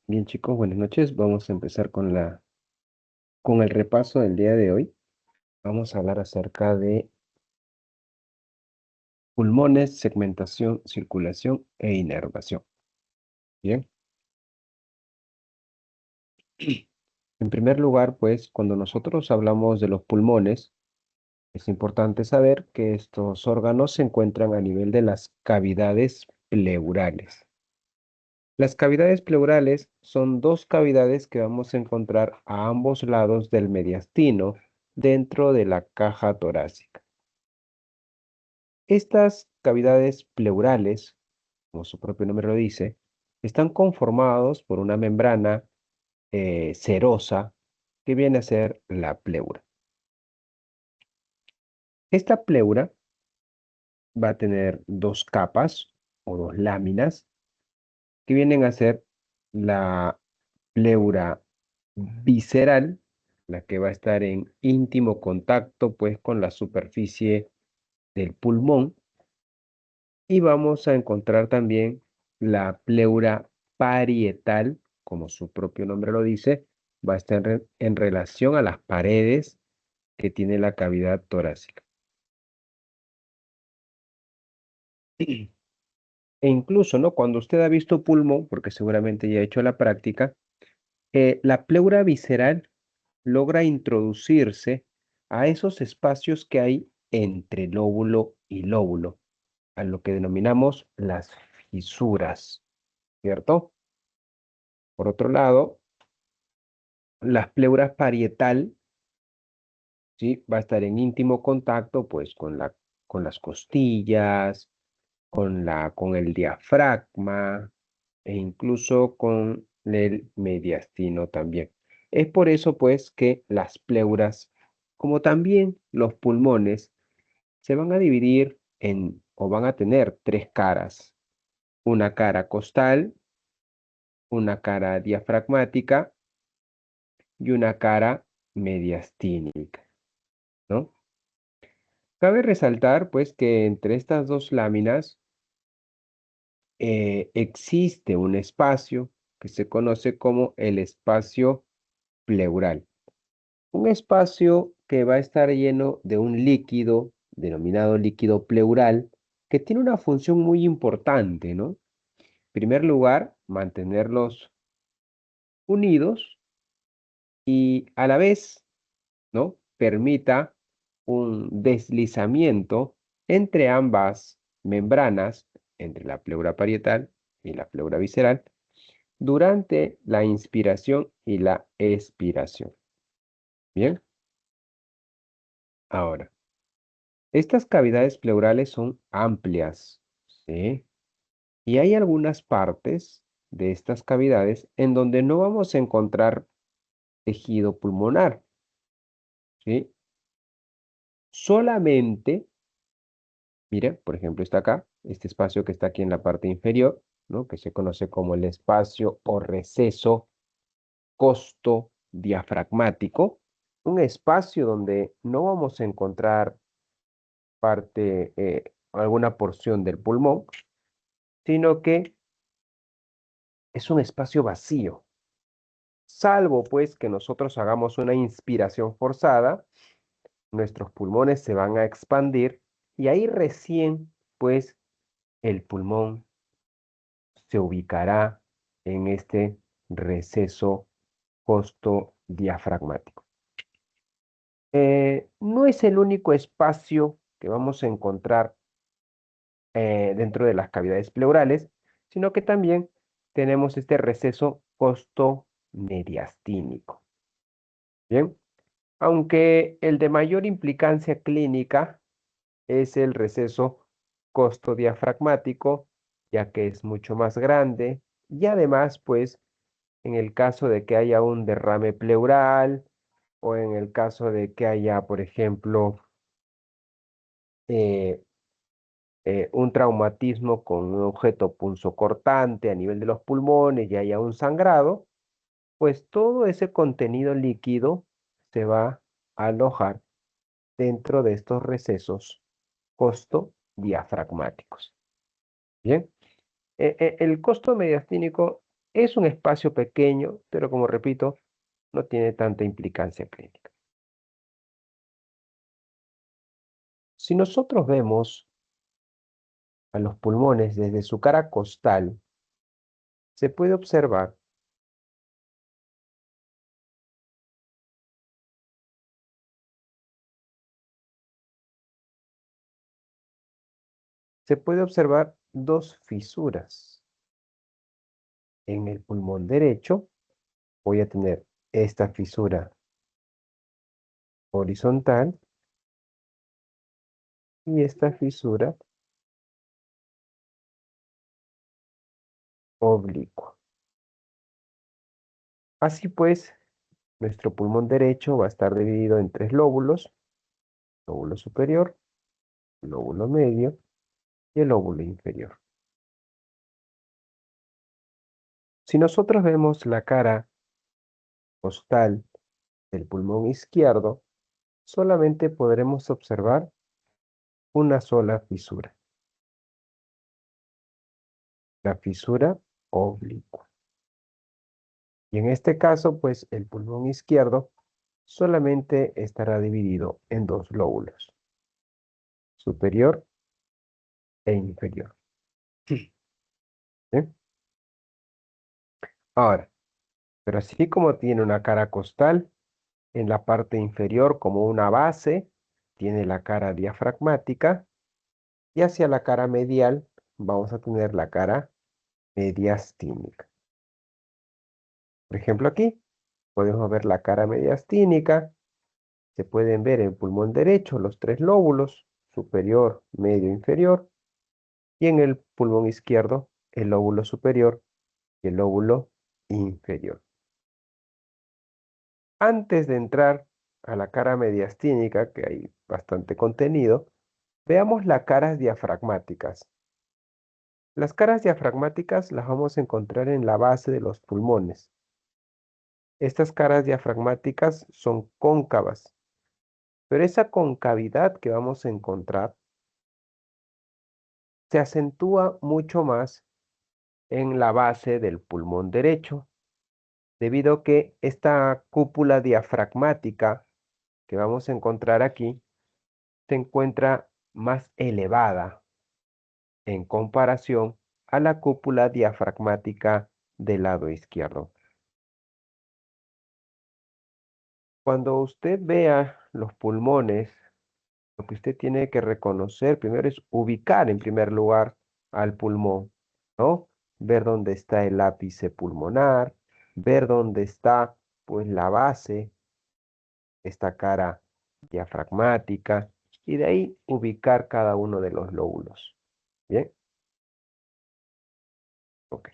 Bien, chicos, buenas noches. Vamos a empezar con el repaso del día de hoy. Vamos a hablar acerca de pulmones, segmentación, circulación e inervación. Bien. En primer lugar, pues, cuando nosotros hablamos de los pulmones, es importante saber que estos órganos se encuentran a nivel de las cavidades pleurales. Las cavidades pleurales son dos cavidades que vamos a encontrar a ambos lados del mediastino dentro de la caja torácica. Estas cavidades pleurales, como su propio nombre lo dice, están conformados por una membrana serosa que viene a ser la pleura. Esta pleura va a tener dos capas o dos láminas que vienen a ser la pleura visceral, la que va a estar en íntimo contacto pues con la superficie del pulmón. Y vamos a encontrar también la pleura parietal, como su propio nombre lo dice, va a estar en relación a las paredes que tiene la cavidad torácica. E incluso, ¿no? Cuando usted ha visto pulmón, porque seguramente ya ha hecho la práctica, la pleura visceral logra introducirse a esos espacios que hay entre lóbulo y lóbulo, a lo que denominamos las fisuras, ¿cierto? Por otro lado, las pleuras parietal, ¿sí? Va a estar en íntimo contacto, pues, con las costillas, con el diafragma e incluso con el mediastino también. Es por eso, pues, que las pleuras, como también los pulmones, se van a dividir o van a tener tres caras. Una cara costal, una cara diafragmática y una cara mediastínica, ¿no? Cabe resaltar, pues, que entre estas dos láminas existe un espacio que se conoce como el espacio pleural. Un espacio que va a estar lleno de un líquido denominado líquido pleural que tiene una función muy importante, ¿no? En primer lugar, mantenerlos unidos y a la vez, ¿no? Permita un deslizamiento entre ambas membranas, entre la pleura parietal y la pleura visceral, durante la inspiración y la expiración. Bien, ahora, estas cavidades pleurales son amplias, ¿sí? Y hay algunas partes de estas cavidades en donde no vamos a encontrar tejido pulmonar, ¿sí? Solamente, mire, por ejemplo, está acá, este espacio que está aquí en la parte inferior, ¿no? Que se conoce como el espacio o receso costo diafragmático, un espacio donde no vamos a encontrar parte, alguna porción del pulmón, sino que es un espacio vacío, salvo pues que nosotros hagamos una inspiración forzada, nuestros pulmones se van a expandir y ahí recién pues el pulmón se ubicará en este receso costo diafragmático. No es el único espacio que vamos a encontrar dentro de las cavidades pleurales, sino que también tenemos este receso costo-mediastínico. Bien, aunque el de mayor implicancia clínica es el receso costo-diafragmático, ya que es mucho más grande y además, pues, en el caso de que haya un derrame pleural o en el caso de que haya, por ejemplo, eh, un traumatismo con un objeto punzocortante a nivel de los pulmones y haya un sangrado, pues todo ese contenido líquido se va a alojar dentro de estos recesos costo diafragmáticos. Bien, el costo mediastínico Es un espacio pequeño, pero como repito, no tiene tanta implicancia clínica. Si nosotros vemos a los pulmones desde su cara costal, se puede observar dos fisuras. En el pulmón derecho voy a tener esta fisura horizontal y esta fisura oblicua. Así pues, nuestro pulmón derecho va a estar dividido en tres lóbulos: lóbulo superior, lóbulo medio y el lóbulo inferior. Si nosotros vemos la cara costal del pulmón izquierdo, solamente podremos observar una sola fisura, la fisura oblicua. Y en este caso, pues el pulmón izquierdo solamente estará dividido en dos lóbulos, superior e inferior. ¿Sí? Ahora, pero así como tiene una cara costal, en la parte inferior como una base, tiene la cara diafragmática, y hacia la cara medial vamos a tener la cara mediastínica. Por ejemplo, aquí podemos ver la cara mediastínica. Se pueden ver en el pulmón derecho los tres lóbulos, superior, medio, inferior, y en el pulmón izquierdo el lóbulo superior y el lóbulo inferior. Antes de entrar a la cara mediastínica, que hay bastante contenido, veamos las caras diafragmáticas. Las caras diafragmáticas las vamos a encontrar en la base de los pulmones. Estas caras diafragmáticas son cóncavas, pero esa concavidad que vamos a encontrar se acentúa mucho más en la base del pulmón derecho, debido a que esta cúpula diafragmática que vamos a encontrar aquí se encuentra más elevada en comparación a la cúpula diafragmática del lado izquierdo. Cuando usted vea los pulmones, lo que usted tiene que reconocer primero es ubicar en primer lugar al pulmón, ¿no? Ver dónde está el ápice pulmonar, ver dónde está pues la base, esta cara diafragmática, y de ahí ubicar cada uno de los lóbulos. ¿Bien? Ok.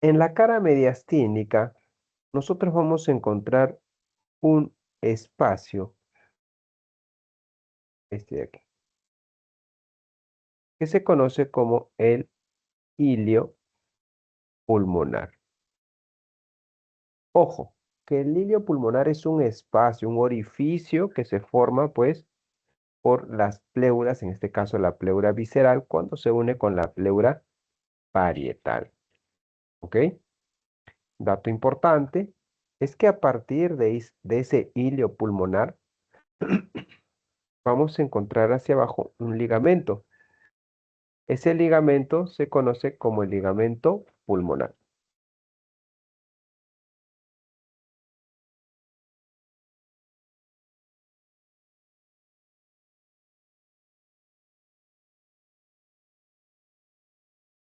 En la cara mediastínica, nosotros vamos a encontrar un espacio, este de aquí, que se conoce como el ilio pulmonar. Ojo, que el ilio pulmonar es un espacio, un orificio que se forma pues por las pleuras, en este caso la pleura visceral, cuando se une con la pleura parietal. ¿Ok? Dato importante es que a partir de ese ilio pulmonar vamos a encontrar hacia abajo un ligamento. Ese ligamento se conoce como el ligamento pulmonar.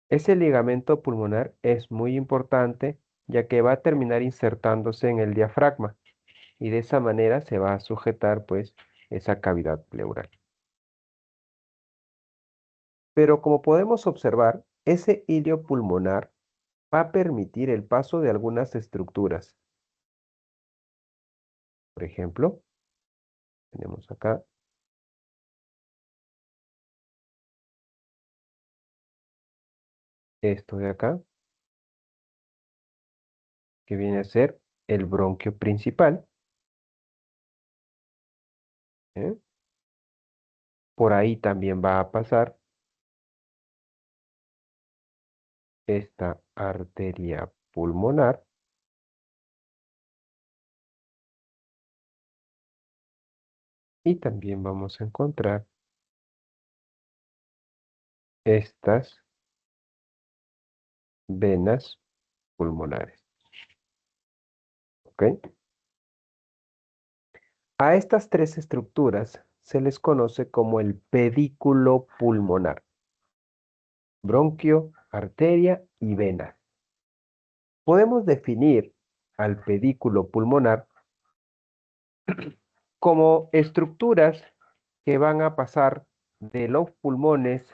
Ese ligamento pulmonar es muy importante, ya que va a terminar insertándose en el diafragma y de esa manera se va a sujetar pues esa cavidad pleural. Pero como podemos observar, ese ilio pulmonar va a permitir el paso de algunas estructuras. Por ejemplo, tenemos acá esto de acá, que viene a ser el bronquio principal, ¿eh? Por ahí también va a pasar esta arteria pulmonar. Y también vamos a encontrar estas venas pulmonares. ¿Ok? A estas tres estructuras se les conoce como el pedículo pulmonar: bronquio, arteria y vena. Podemos definir al pedículo pulmonar como estructuras que van a pasar de los pulmones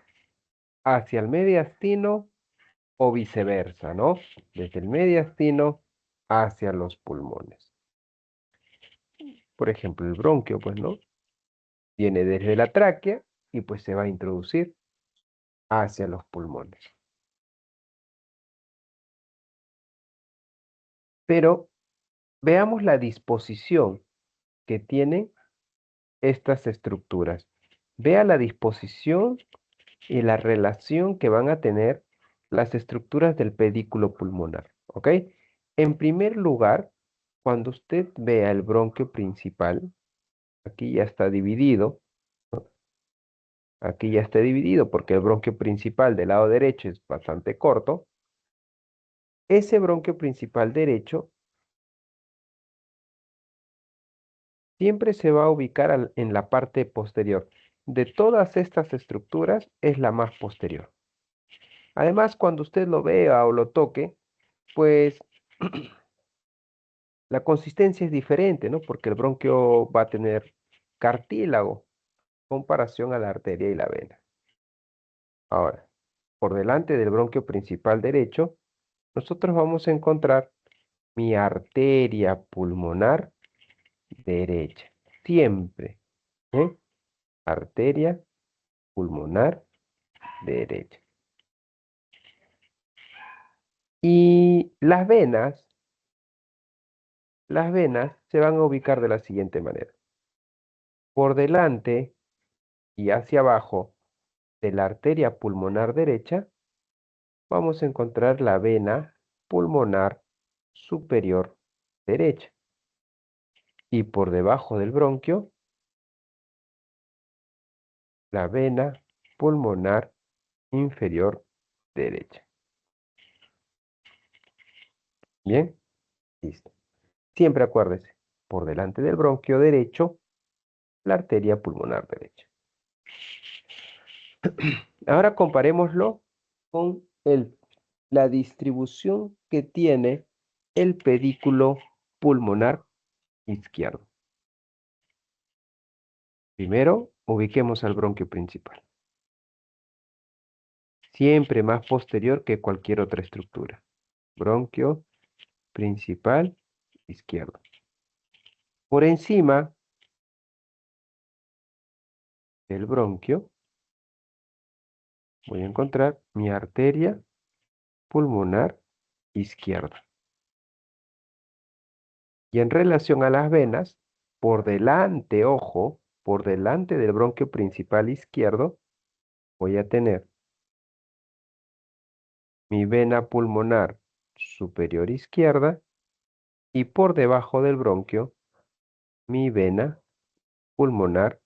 hacia el mediastino o viceversa, ¿no? Desde el mediastino hacia los pulmones. Por ejemplo, el bronquio, pues, ¿no? Viene desde la tráquea y pues se va a introducir hacia los pulmones. Pero veamos la disposición que tienen estas estructuras. Vea la disposición y la relación que van a tener las estructuras del pedículo pulmonar, ¿ok? En primer lugar, cuando usted vea el bronquio principal, aquí ya está dividido, ¿no? Aquí ya está dividido porque el bronquio principal del lado derecho es bastante corto. Ese bronquio principal derecho siempre se va a ubicar en la parte posterior. De todas estas estructuras es la más posterior. Además, cuando usted lo vea o lo toque, pues la consistencia es diferente, ¿no? Porque el bronquio va a tener cartílago en comparación a la arteria y la vena. Ahora, por delante del bronquio principal derecho, nosotros vamos a encontrar mi arteria pulmonar derecha. Siempre, ¿eh? Arteria pulmonar derecha. Y las venas se van a ubicar de la siguiente manera. Por delante y hacia abajo de la arteria pulmonar derecha, vamos a encontrar la vena pulmonar superior derecha. Y por debajo del bronquio, la vena pulmonar inferior derecha. Bien, listo. Siempre acuérdese, por delante del bronquio derecho, la arteria pulmonar derecha. Ahora comparémoslo con la distribución que tiene el pedículo pulmonar izquierdo. Primero, ubiquemos al bronquio principal. Siempre más posterior que cualquier otra estructura. Bronquio principal izquierdo. Por encima del bronquio voy a encontrar mi arteria pulmonar izquierda. Y en relación a las venas, por delante, ojo, por delante del bronquio principal izquierdo, voy a tener mi vena pulmonar superior izquierda y por debajo del bronquio, mi vena pulmonar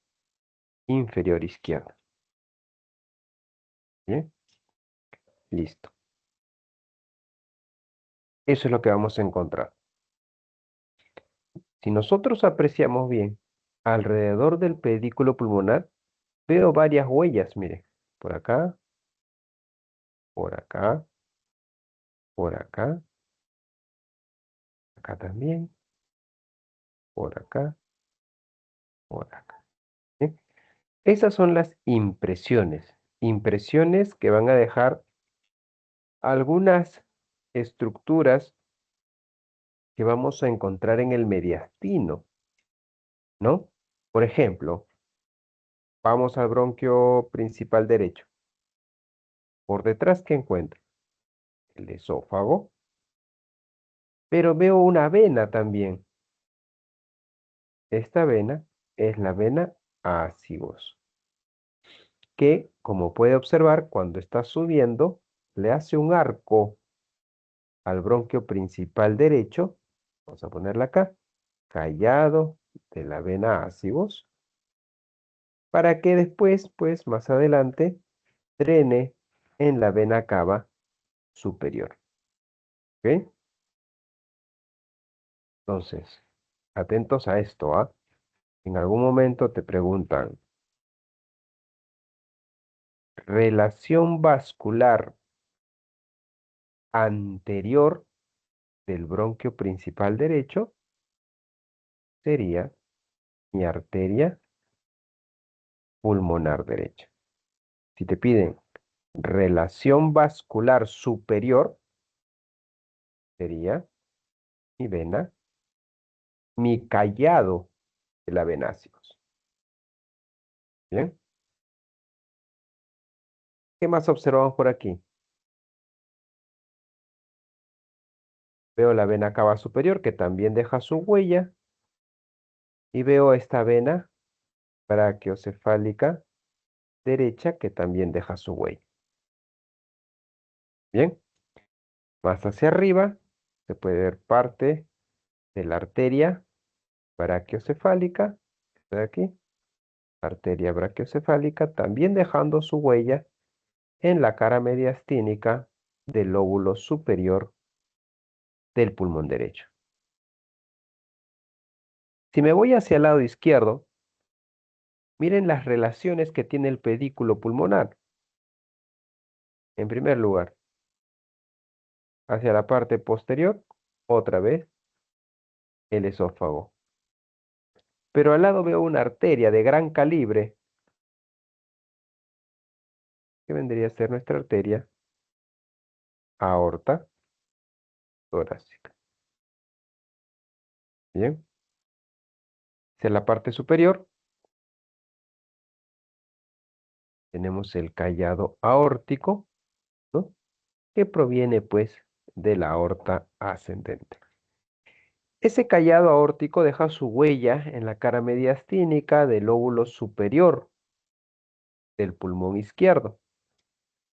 inferior izquierda. ¿Bien? Listo. Eso es lo que vamos a encontrar. Si nosotros apreciamos bien, alrededor del pedículo pulmonar, veo varias huellas, mire, por acá, por acá, por acá, acá también, por acá, por acá. ¿Sí? Esas son las impresiones que van a dejar algunas estructuras que vamos a encontrar en el mediastino, ¿no? Por ejemplo, vamos al bronquio principal derecho. Por detrás, ¿qué encuentro? El esófago, pero veo una vena también. Esta vena es la vena acigos, que, como puede observar, cuando está subiendo, le hace un arco al bronquio principal derecho, vamos a ponerla acá, callado de la vena ácigos, para que después, pues más adelante, drene en la vena cava superior. ¿Ok? Entonces, atentos a esto, ¿ah? En algún momento te preguntan, relación vascular anterior del bronquio principal derecho sería mi arteria pulmonar derecha. Si te piden relación vascular superior, sería mi vena, mi callado de la vena ácigos. Bien. ¿Qué más observamos por aquí? Veo la vena cava superior que también deja su huella y veo esta vena brachiocefálica derecha que también deja su huella. Bien, más hacia arriba se puede ver parte de la arteria brachiocefálica, de aquí, arteria brachiocefálica, también dejando su huella en la cara mediastínica del lóbulo superior del pulmón derecho. Si me voy hacia el lado izquierdo, miren las relaciones que tiene el pedículo pulmonar. En primer lugar, hacia la parte posterior, otra vez, el esófago. Pero al lado veo una arteria de gran calibre, que vendría a ser nuestra arteria aorta torácica. Bien. Hacia la parte superior, tenemos el callado aórtico, ¿no? Que proviene, pues, de la aorta ascendente. Ese callado aórtico deja su huella en la cara mediastínica del lóbulo superior del pulmón izquierdo.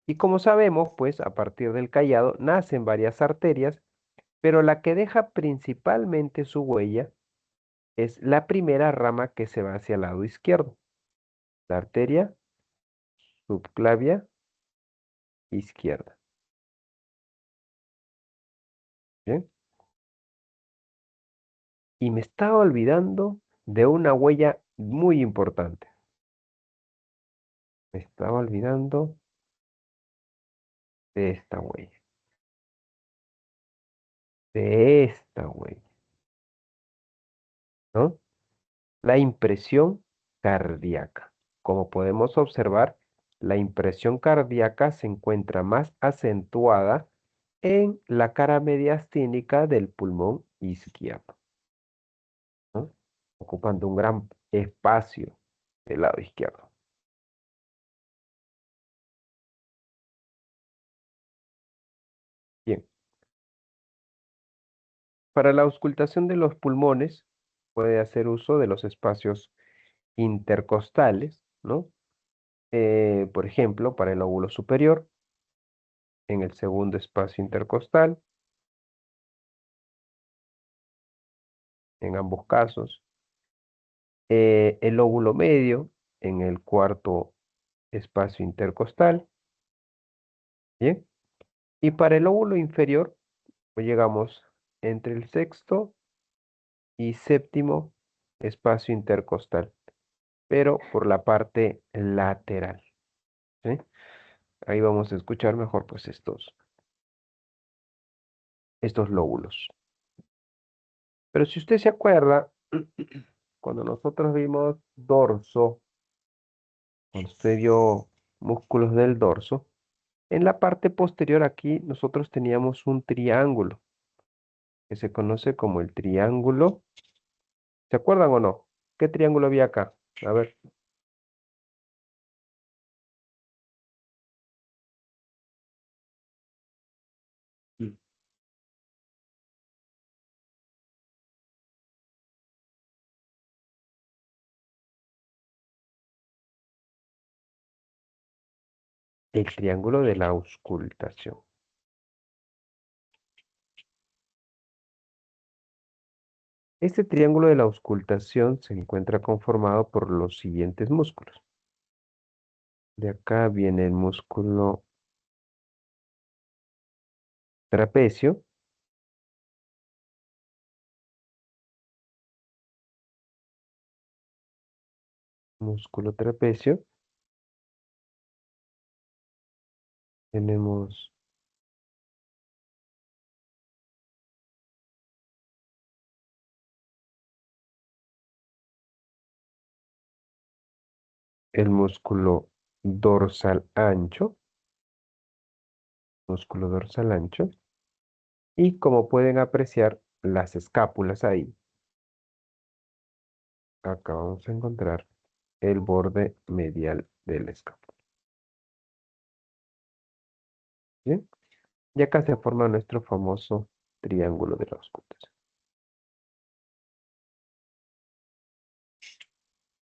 Y como sabemos, pues a partir del callado nacen varias arterias, pero la que deja principalmente su huella es la primera rama que se va hacia el lado izquierdo, la arteria subclavia izquierda. ¿Bien? Y me estaba olvidando de una huella muy importante. Me estaba olvidando de esta huella. De esta huella, ¿no? La impresión cardíaca. Como podemos observar, la impresión cardíaca se encuentra más acentuada en la cara mediastínica del pulmón izquierdo, ¿no? Ocupando un gran espacio del lado izquierdo. Bien, para la auscultación de los pulmones puede hacer uso de los espacios intercostales, ¿no? Por ejemplo, para el lóbulo superior, en el segundo espacio intercostal, en ambos casos, el lóbulo medio en el cuarto espacio intercostal, ¿bien? Y para el lóbulo inferior, pues llegamos entre el sexto y séptimo espacio intercostal, pero por la parte lateral, ¿sí? Ahí vamos a escuchar mejor pues estos lóbulos. Pero si usted se acuerda, cuando nosotros vimos dorso, cuando usted vio músculos del dorso, en la parte posterior aquí nosotros teníamos un triángulo que se conoce como el triángulo. ¿Se acuerdan o no? ¿Qué triángulo había acá? A ver. Mm. el triángulo de la auscultación. Este triángulo de la auscultación se encuentra conformado por los siguientes músculos. De acá viene el músculo trapecio, músculo trapecio. Tenemos el músculo dorsal ancho, y como pueden apreciar las escápulas ahí, acá vamos a encontrar el borde medial de la escápula. ¿Bien? Y acá se forma nuestro famoso triángulo de la auscultación.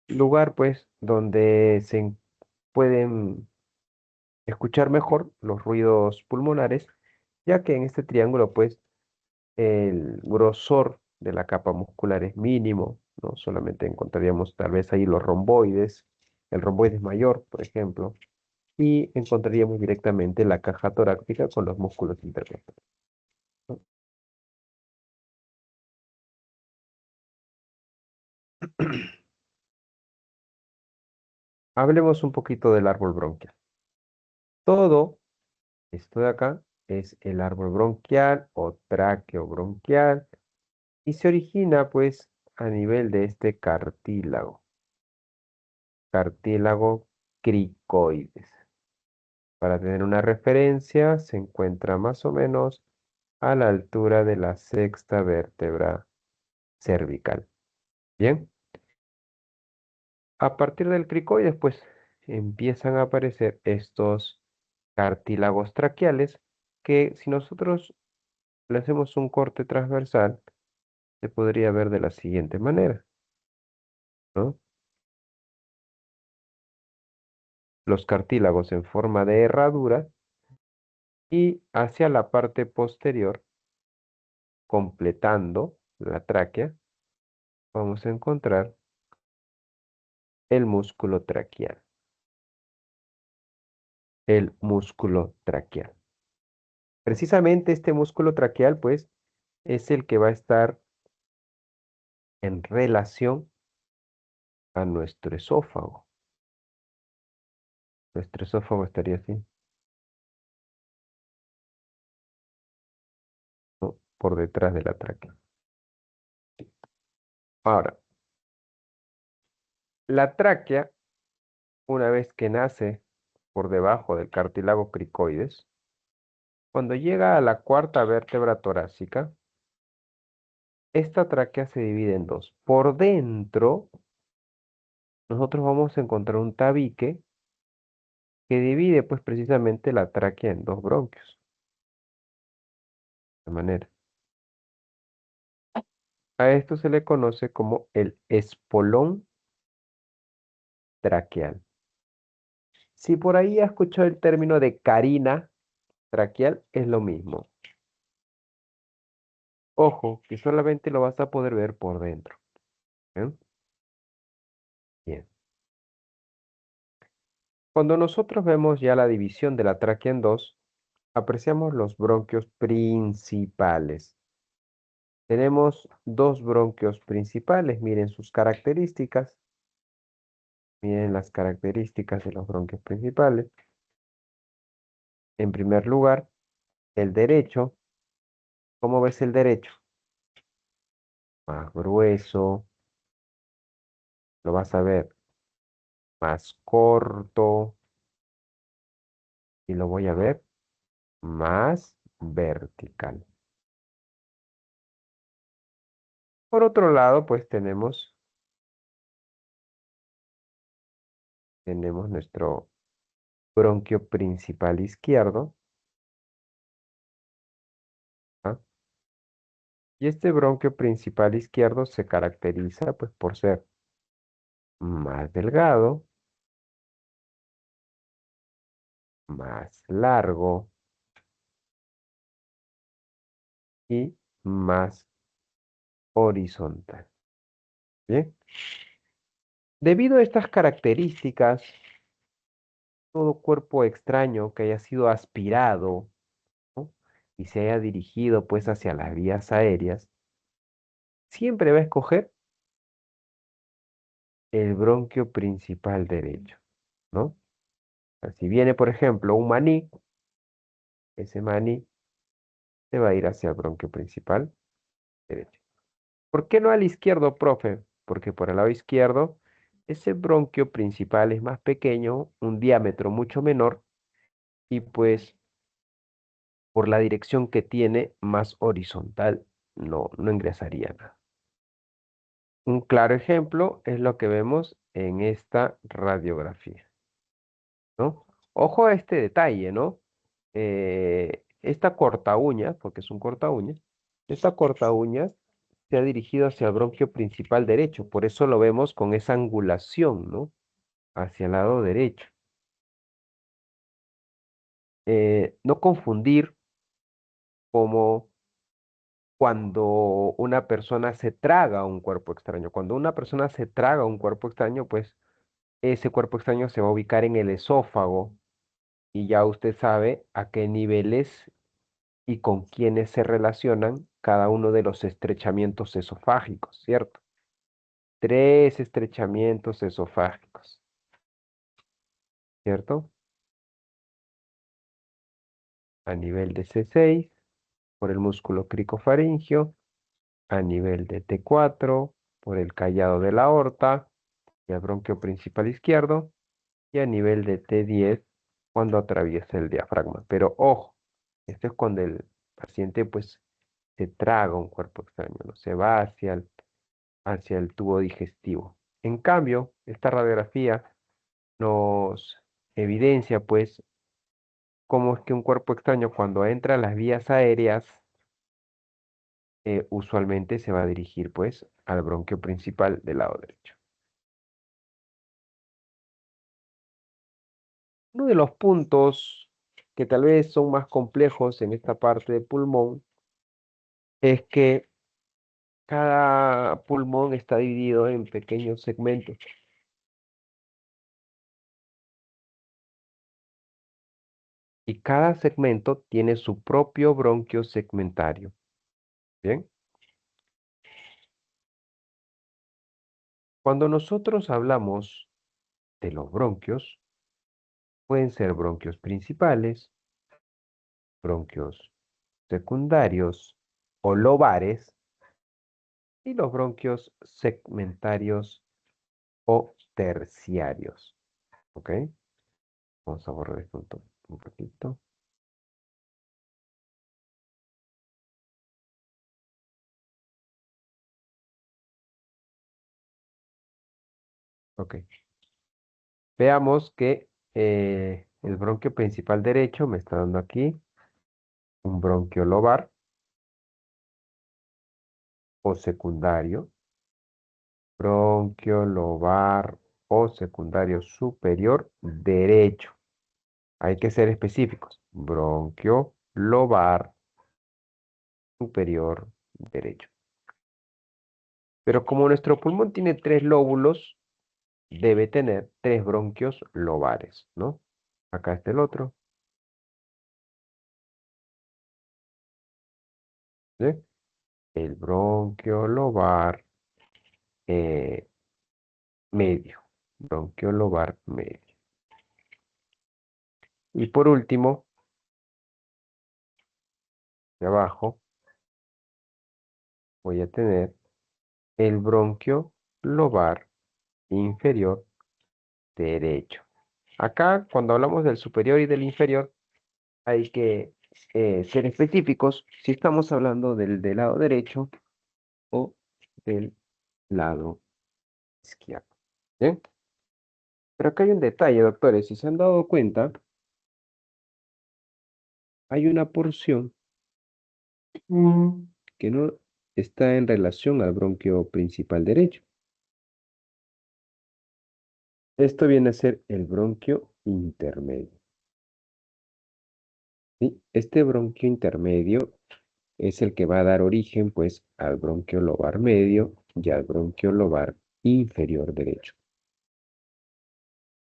Lugar, pues, donde pueden escuchar mejor los ruidos pulmonares, ya que en este triángulo, pues, el grosor de la capa muscular es mínimo, ¿no? Solamente encontraríamos tal vez ahí los romboides, el romboides mayor, por ejemplo, y encontraríamos directamente la caja torácica con los músculos intercostales, ¿no? Hablemos un poquito del árbol bronquial. Todo esto de acá es el árbol bronquial o tráqueo bronquial y se origina pues a nivel de este cartílago cricoides. Para tener una referencia, se encuentra más o menos a la altura de la sexta vértebra cervical. Bien, a partir del cricoides, pues empiezan a aparecer estos cartílagos traqueales que si nosotros le hacemos un corte transversal, se podría ver de la siguiente manera, ¿no? Los cartílagos en forma de herradura y hacia la parte posterior, completando la tráquea, vamos a encontrar el músculo traqueal. El músculo traqueal. Precisamente este músculo traqueal, pues, es el que va a estar en relación a nuestro esófago. Nuestro esófago estaría así, ¿no? Por detrás de la tráquea. Ahora, la tráquea, una vez que nace por debajo del cartílago cricoides, cuando llega a la cuarta vértebra torácica, esta tráquea se divide en dos. Por dentro, nosotros vamos a encontrar un tabique que divide pues precisamente la tráquea en dos bronquios. De manera. A esto se le conoce como el espolón traqueal. Si por ahí has escuchado el término de carina traqueal, es lo mismo. Ojo, que solamente lo vas a poder ver por dentro. ¿Bien? Bien. Cuando nosotros vemos ya la división de la tráquea en dos, apreciamos los bronquios principales. Tenemos dos bronquios principales, miren sus características. Miren las características de los bronquios principales. En primer lugar, el derecho. ¿Cómo ves el derecho? Más grueso, lo vas a ver más corto y lo voy a ver más vertical. Por otro lado, pues tenemos nuestro bronquio principal izquierdo, ¿ah? Y este bronquio principal izquierdo se caracteriza pues por ser más delgado, más largo y más horizontal. Bien. Debido a estas características, todo cuerpo extraño que haya sido aspirado, ¿no? Y se haya dirigido pues hacia las vías aéreas, siempre va a escoger el bronquio principal derecho, ¿no? O sea, si viene, por ejemplo, un maní, ese maní se va a ir hacia el bronquio principal derecho. ¿Por qué no al izquierdo, profe? Porque por el lado izquierdo, ese bronquio principal es más pequeño, un diámetro mucho menor, y pues por la dirección que tiene más horizontal, no ingresaría nada. Un claro ejemplo es lo que vemos en esta radiografía, ¿no? Ojo a este detalle, ¿no? Esta corta uña, porque es un corta uña, esta corta uña se ha dirigido hacia el bronquio principal derecho, por eso lo vemos con esa angulación, ¿no? Hacia el lado derecho. No confundir como cuando una persona se traga un cuerpo extraño. Cuando una persona se traga un cuerpo extraño, pues ese cuerpo extraño se va a ubicar en el esófago y ya usted sabe a qué niveles y con quiénes se relacionan cada uno de los estrechamientos esofágicos, ¿cierto? Tres estrechamientos esofágicos, ¿cierto? A nivel de C6, por el músculo cricofaringio, a nivel de T4, por el callado de la aorta y el bronquio principal izquierdo, y a nivel de T10 cuando atraviesa el diafragma. Pero ojo, esto es cuando el paciente pues se traga un cuerpo extraño, ¿no? Se va hacia el tubo digestivo. En cambio, esta radiografía nos evidencia pues cómo es que un cuerpo extraño cuando entra a las vías aéreas usualmente se va a dirigir pues al bronquio principal del lado derecho. Uno de los puntos que tal vez son más complejos en esta parte del pulmón es que cada pulmón está dividido en pequeños segmentos y cada segmento tiene su propio bronquio segmentario. Bien, cuando nosotros hablamos de los bronquios, pueden ser bronquios principales, bronquios secundarios o lobares y los bronquios segmentarios o terciarios. ¿Ok? Vamos a borrar esto un poquito. Ok. Veamos que el bronquio principal derecho me está dando aquí un bronquio lobar o secundario, bronquio lobar o secundario superior derecho. Hay que ser específicos. Bronquio lobar superior derecho. Pero como nuestro pulmón tiene tres lóbulos, debe tener tres bronquios lobares, ¿no? Acá está el otro, ¿sí? El bronquio lobar eh, medio. Bronquio lobar medio. Y por último, de abajo, voy a tener el bronquio lobar inferior derecho. Acá, cuando hablamos del superior y del inferior, hay que ser específicos si estamos hablando del lado derecho o del lado izquierdo. ¿Bien? Pero acá hay un detalle, doctores. Si se han dado cuenta, hay una porción que no está en relación al bronquio principal derecho. Esto viene a ser el bronquio intermedio. ¿sí? Este bronquio intermedio es el que va a dar origen, pues, al bronquio lobar medio y al bronquio lobar inferior derecho.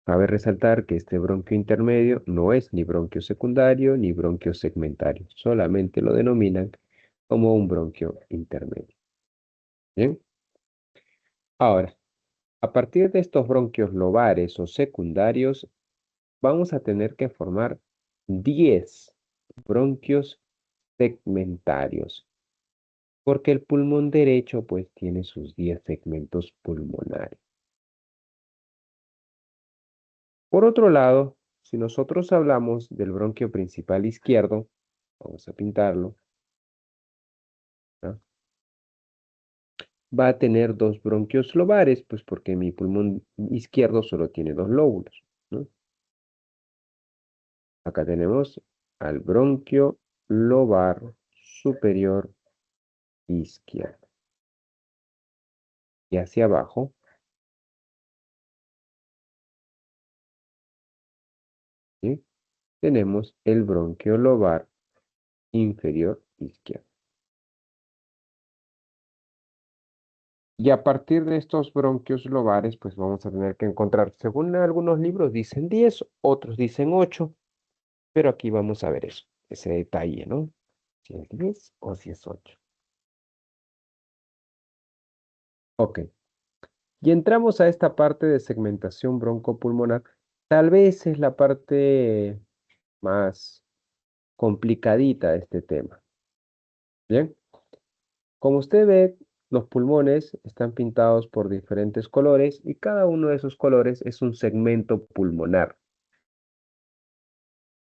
Cabe resaltar que este bronquio intermedio no es ni bronquio secundario ni bronquio segmentario, solamente lo denominan como un bronquio intermedio. Bien, ahora, a partir de estos bronquios lobares o secundarios, vamos a tener que formar 10 bronquios segmentarios, porque el pulmón derecho pues tiene sus 10 segmentos pulmonares. Por otro lado, si nosotros hablamos del bronquio principal izquierdo, vamos a pintarlo, ¿no? Va a tener dos bronquios lobares, pues porque mi pulmón izquierdo solo tiene dos lóbulos, ¿no? Acá tenemos al bronquio lobar superior izquierdo. Y hacia abajo, ¿sí? Tenemos el bronquio lobar inferior izquierdo. Y a partir de estos bronquios lobares, pues vamos a tener que encontrar, según algunos libros dicen 10, otros dicen 8, pero aquí vamos a ver eso, ese detalle, ¿no? Si es 10 o si es 8. Ok. Y entramos a esta parte de segmentación broncopulmonar. Tal vez es la parte más complicadita de este tema. Bien, como usted ve, los pulmones están pintados por diferentes colores y cada uno de esos colores es un segmento pulmonar.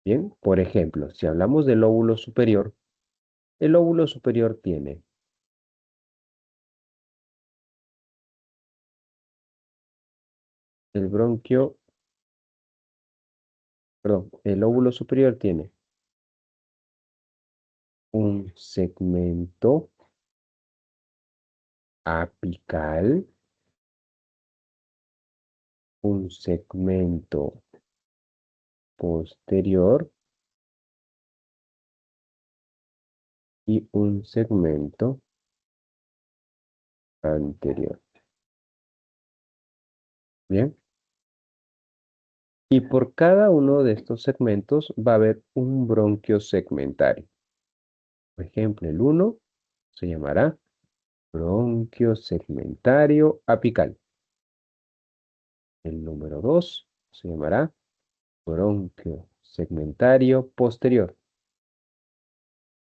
Bien, por ejemplo, si hablamos del lóbulo superior, el lóbulo superior tiene el bronquio, perdón, el lóbulo superior tiene un segmento apical, un segmento posterior y un segmento anterior. Bien, y por cada uno de estos segmentos va a haber un bronquio segmentario. Por ejemplo, el uno se llamará bronquio segmentario apical. El número 2 se llamará bronquio segmentario posterior.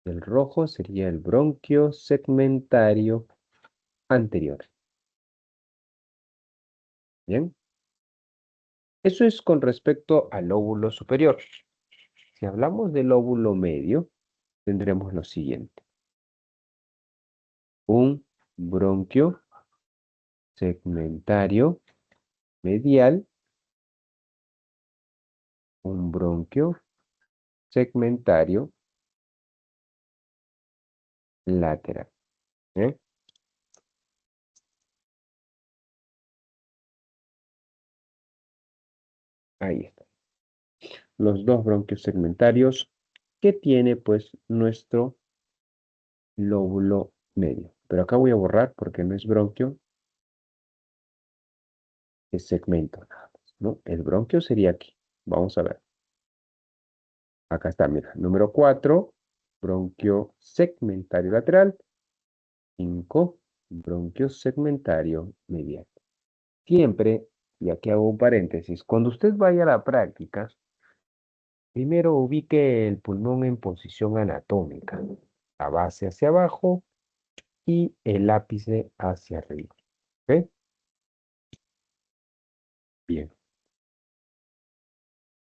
El rojo sería el bronquio segmentario anterior. Bien, eso es con respecto al lóbulo superior. Si hablamos del lóbulo medio, tendremos lo siguiente. Un bronquio segmentario medial, un bronquio segmentario lateral. ¿Eh? Ahí está. Los dos bronquios segmentarios que tiene pues nuestro lóbulo medio. Pero acá voy a borrar porque no es bronquio, es segmento nada más, ¿no? El bronquio sería aquí. Vamos a ver. Acá está, mira. Número 4, bronquio segmentario lateral. 5, bronquio segmentario medial. Siempre, y aquí hago un paréntesis, cuando usted vaya a la práctica, primero ubique el pulmón en posición anatómica, la base hacia abajo y el ápice hacia arriba. ¿Ok? Bien.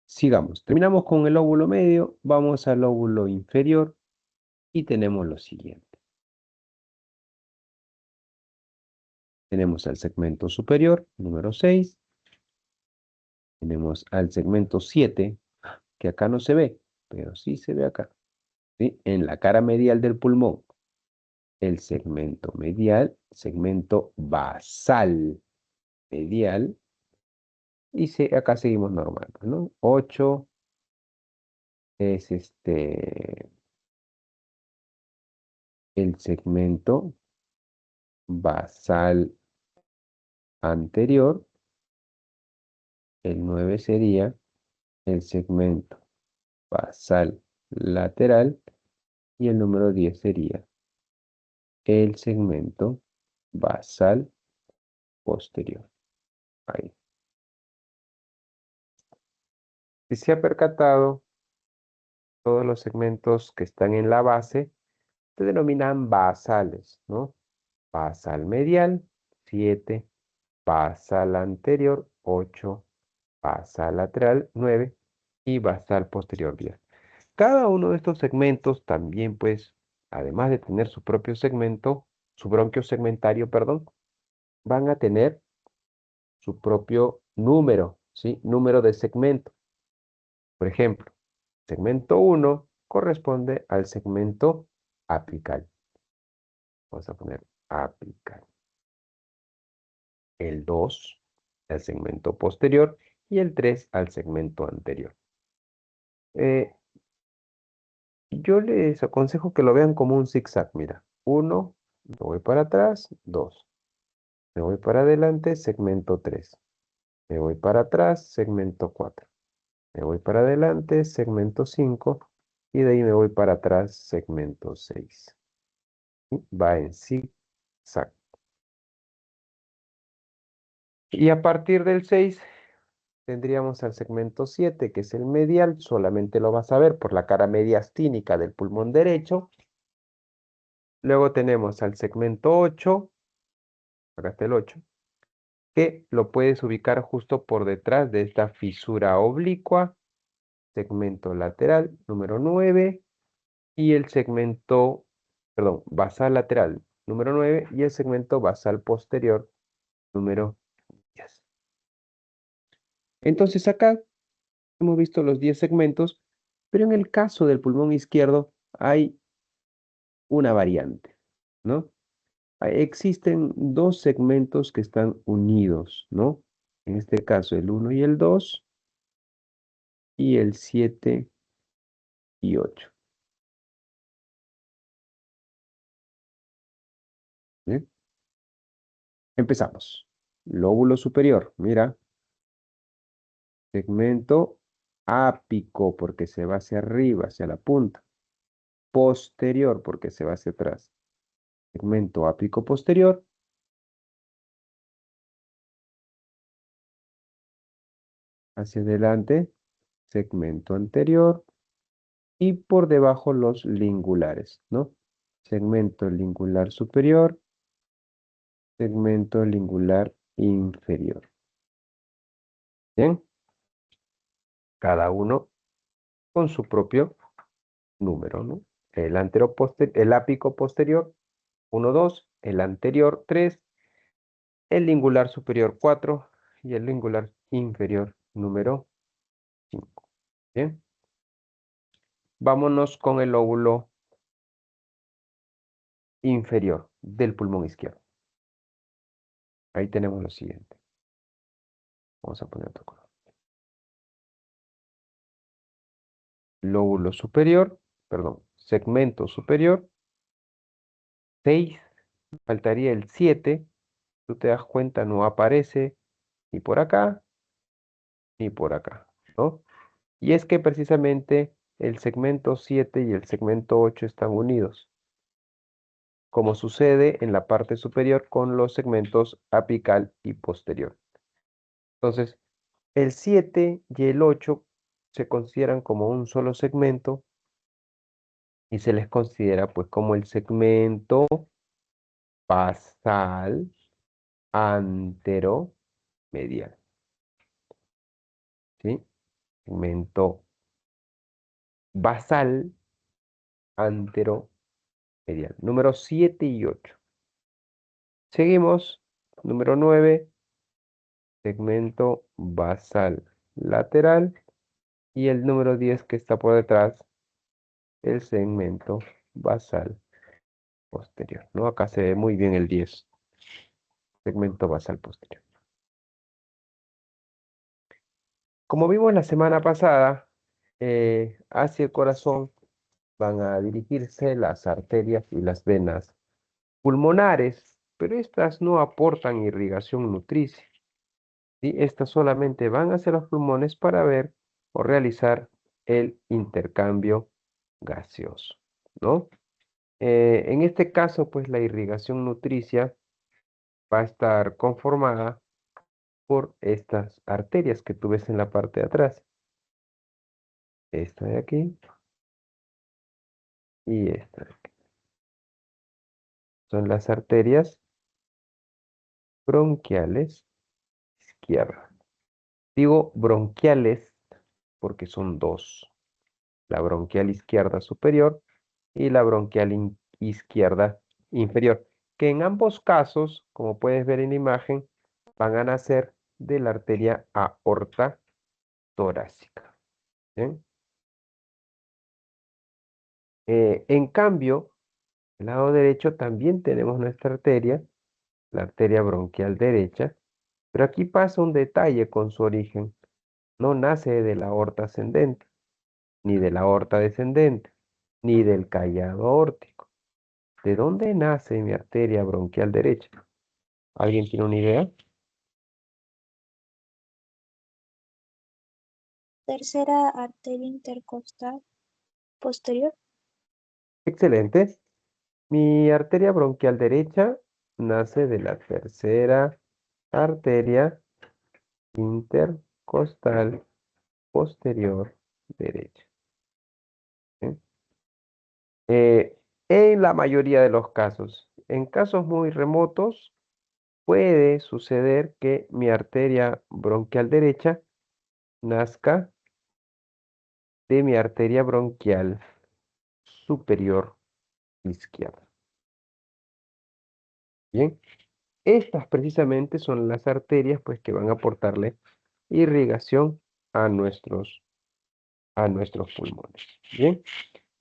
Sigamos. Terminamos con el lóbulo medio, vamos al lóbulo inferior y tenemos lo siguiente. Tenemos al segmento superior, número 6. Tenemos al segmento 7, que acá no se ve, pero sí se ve acá, ¿sí? En la cara medial del pulmón. El segmento medial, segmento basal medial, y acá seguimos normal, ¿no? 8, es el segmento basal anterior, el 9 sería el segmento basal lateral y el número 10 sería el segmento basal posterior. Ahí. Si se ha percatado, todos los segmentos que están en la base se denominan basales, ¿no? Basal medial, 7, basal anterior, 8, basal lateral, 9 y basal posterior, 10. Cada uno de estos segmentos también, pues, además de tener su propio segmento, su bronquio segmentario, perdón, van a tener su propio número, ¿sí? Número de segmento. Por ejemplo, segmento 1 corresponde al segmento apical. Vamos a poner apical. El 2 al segmento posterior y el 3 al segmento anterior. Eh, yo les aconsejo que lo vean como un zigzag. Mira, 1, me voy para atrás, 2. Me voy para adelante, segmento 3. Me voy para atrás, segmento 4. Me voy para adelante, segmento 5. Y de ahí me voy para atrás, segmento 6. Va en zigzag. Y a partir del 6 tendríamos al segmento 7, que es el medial. Solamente lo vas a ver por la cara mediastínica del pulmón derecho. Luego tenemos al segmento 8, acá está el 8, que lo puedes ubicar justo por detrás de esta fisura oblicua. Segmento lateral número 9 y el segmento, perdón, basal lateral número 9 y el segmento basal posterior número 10. Entonces acá hemos visto los 10 segmentos, pero en el caso del pulmón izquierdo hay una variante, ¿no? Existen dos segmentos que están unidos, ¿no? En este caso el 1 y el 2 y el 7 y 8. ¿Bien? Empezamos. Lóbulo superior, mira, segmento ápico porque se va hacia arriba, hacia la punta. Posterior porque se va hacia atrás. Segmento ápico posterior. Hacia adelante, segmento anterior. Y por debajo los lingulares, ¿no? Segmento lingular superior, segmento lingular inferior. Bien, cada uno con su propio número, ¿no? El ápico posterior, 1, 2, el anterior, 3, el lingular superior, 4, y el lingular inferior, número 5. Bien, vámonos con el lóbulo inferior del pulmón izquierdo. Ahí tenemos lo siguiente. Vamos a poner otro color. Lóbulo superior, perdón, segmento superior, 6, faltaría el 7, tú te das cuenta, no aparece ni por acá, ni por acá, ¿no? Y es que precisamente el segmento 7 y el segmento 8 están unidos, como sucede en la parte superior con los segmentos apical y posterior. Entonces, el 7 y el 8 se consideran como un solo segmento y se les considera pues como el segmento basal anteromedial, ¿sí? Segmento basal anteromedial, número 7 y 8. Seguimos, número 9, segmento basal lateral, y el número 10 que está por detrás, el segmento basal posterior, ¿no? Acá se ve muy bien el 10, segmento basal posterior. Como vimos la semana pasada, hacia el corazón van a dirigirse las arterias y las venas pulmonares, pero estas no aportan irrigación nutricia, ¿sí? Estas solamente van hacia los pulmones para ver o realizar el intercambio gaseoso, ¿no? En este caso, pues la irrigación nutricia va a estar conformada por estas arterias que tú ves en la parte de atrás. Esta de aquí y esta de aquí. Son las arterias bronquiales izquierdas. Digo bronquiales porque son dos. La bronquial izquierda superior y la bronquial izquierda inferior, que en ambos casos, como puedes ver en la imagen, van a nacer de la arteria aorta torácica. ¿Bien? En cambio, el lado derecho también tenemos nuestra arteria, la arteria bronquial derecha, pero aquí pasa un detalle con su origen. No nace de la aorta ascendente, ni de la aorta descendente, ni del callado aórtico. ¿De dónde nace mi arteria bronquial derecha? ¿Alguien tiene una idea? Tercera arteria intercostal posterior. Excelente. Mi arteria bronquial derecha nace de la tercera arteria intercostal posterior derecha. ¿Sí? Eh, en la mayoría de los casos, en casos muy remotos, puede suceder que mi arteria bronquial derecha nazca de mi arteria bronquial superior izquierda. Bien, estas precisamente son las arterias pues que van a aportarle irrigación a nuestros pulmones. Bien,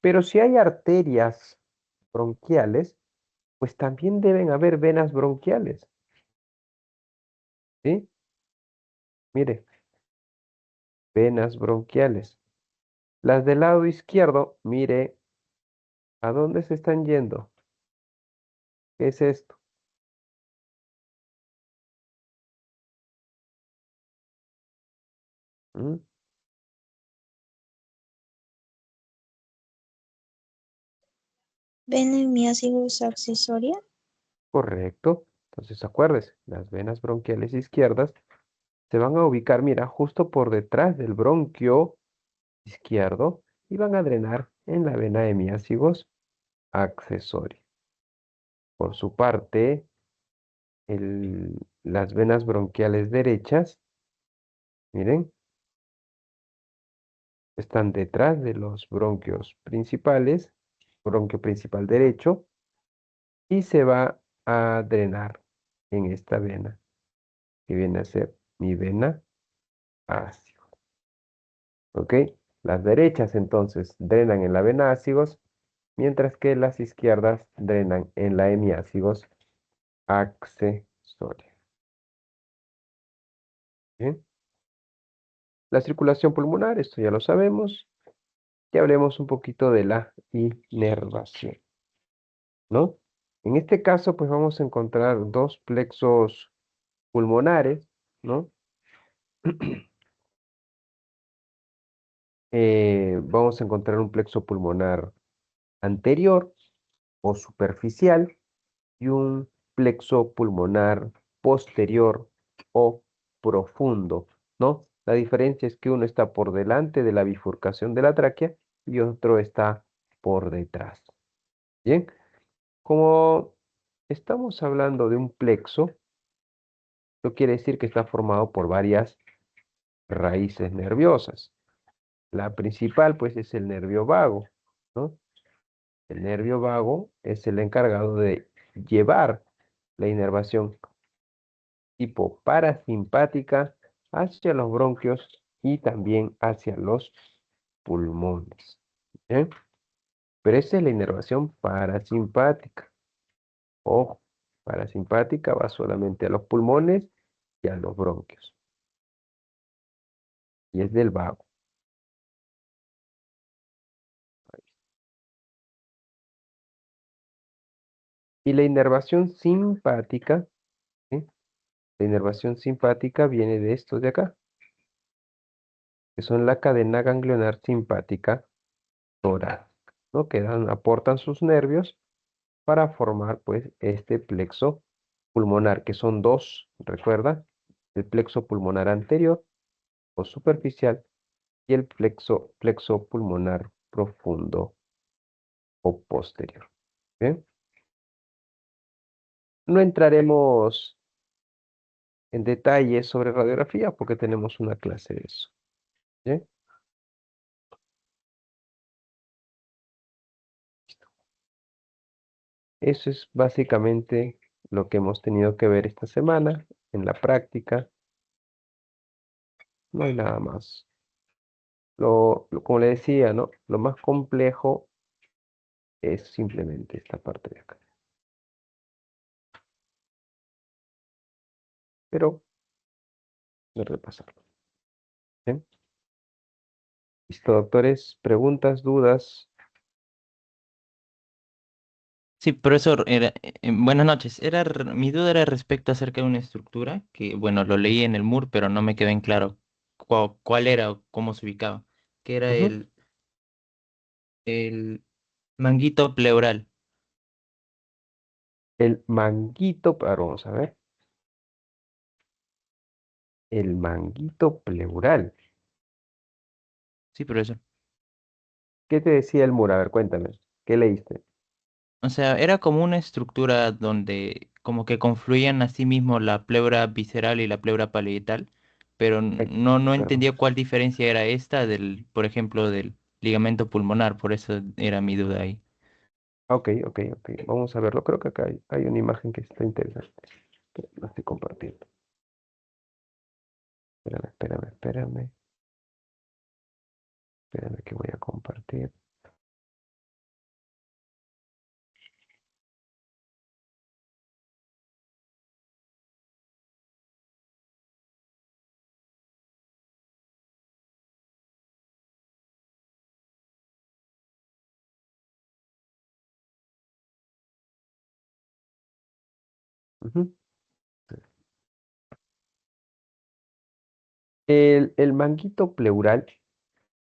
pero si hay arterias bronquiales, pues también deben haber venas bronquiales. ¿Sí? Mire, venas bronquiales. Las del lado izquierdo, mire, ¿a dónde se están yendo? ¿Qué es esto? ¿Mm? Vena hemiácigos accesoria. Correcto. Entonces, acuérdese, las venas bronquiales izquierdas se van a ubicar, mira, justo por detrás del bronquio izquierdo y van a drenar en la vena hemiácigos accesoria. Por su parte, las venas bronquiales derechas, miren, están detrás de los bronquios principales, bronquio principal derecho, y se va a drenar en esta vena, que viene a ser mi vena ácido. ¿Ok? Las derechas entonces drenan en la vena ácigos, mientras que las izquierdas drenan en la hemiácigos accesoria. ¿Bien? La circulación pulmonar, esto ya lo sabemos. Y hablemos un poquito de la inervación, ¿no? En este caso, pues vamos a encontrar dos plexos pulmonares, ¿no? Vamos a encontrar un plexo pulmonar anterior o superficial y un plexo pulmonar posterior o profundo, ¿no? La diferencia es que uno está por delante de la bifurcación de la tráquea y otro está por detrás. Bien, como estamos hablando de un plexo, esto quiere decir que está formado por varias raíces nerviosas. La principal, pues, es el nervio vago, ¿no? El nervio vago es el encargado de llevar la inervación tipo parasimpática hacia los bronquios y también hacia los pulmones. ¿Bien? Pero esa es la inervación parasimpática. Ojo, parasimpática va solamente a los pulmones y a los bronquios. Y es del vago. Y la inervación simpática, ¿sí? La inervación simpática viene de estos de acá, que son la cadena ganglionar simpática torácica, ¿no? Que aportan sus nervios para formar, pues, este plexo pulmonar, que son dos, recuerda, el plexo pulmonar anterior o superficial y el plexo pulmonar profundo o posterior. ¿Bien? No entraremos en detalles sobre radiografía porque tenemos una clase de eso. ¿Bien? Eso es básicamente lo que hemos tenido que ver esta semana en la práctica. No hay nada más. Como le decía, ¿no? Lo más complejo es simplemente esta parte de acá. Pero de repasarlo. ¿Bien? Listo, doctores. Preguntas, dudas. Sí, profesor, buenas noches. Mi duda era respecto acerca de una estructura que, bueno, lo leí en el MUR, pero no me quedó en claro cuál era o cómo se ubicaba, que era Ujú. el manguito pleural. El manguito, vamos a ver. El manguito pleural. Sí, profesor. ¿Qué te decía el muro? A ver, cuéntame. ¿Qué leíste? O sea, era como una estructura donde como que confluían a sí mismo la pleura visceral y la pleura parietal, pero no Claro. entendía cuál diferencia era esta del, por ejemplo, del ligamento pulmonar, por eso era mi duda ahí. Ok, ok, ok. Vamos a verlo. Creo que acá hay una imagen que está interesante. La estoy compartiendo. Espérame. Espérame que voy a compartir. Ujú. El manguito pleural,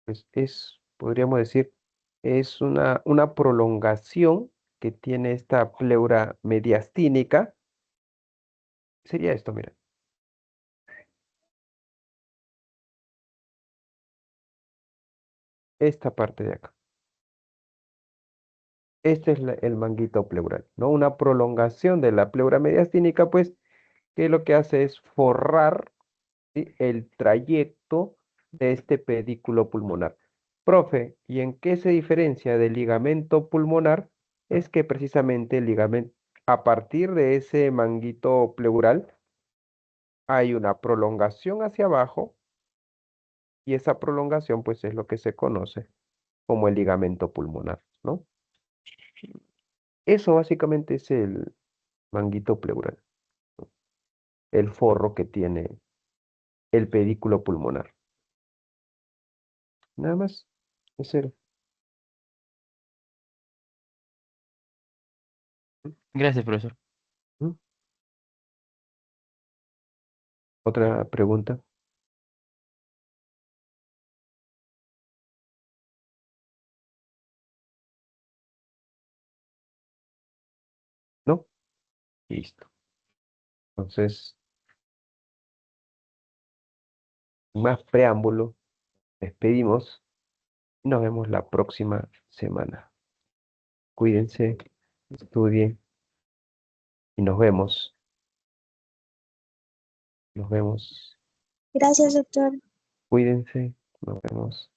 pues podríamos decir, es una prolongación que tiene esta pleura mediastínica. Sería esto, mira, esta parte de acá. Este es el manguito pleural, ¿no? Una prolongación de la pleura mediastínica, pues, que lo que hace es forrar, ¿sí? El trayecto de este pedículo pulmonar. Profe, ¿y en qué se diferencia del ligamento pulmonar? Es que precisamente el ligamento, a partir de ese manguito pleural, hay una prolongación hacia abajo y esa prolongación, pues, es lo que se conoce como el ligamento pulmonar, ¿no? Eso básicamente es el manguito pleural, el forro que tiene el pedículo pulmonar. Nada más. Eso. Gracias, profesor. ¿Mm? ¿Otra pregunta? ¿No? Listo. Entonces, sin más preámbulo, despedimos y nos vemos la próxima semana. Cuídense, estudien y nos vemos. Nos vemos. Gracias, doctor. Cuídense, nos vemos.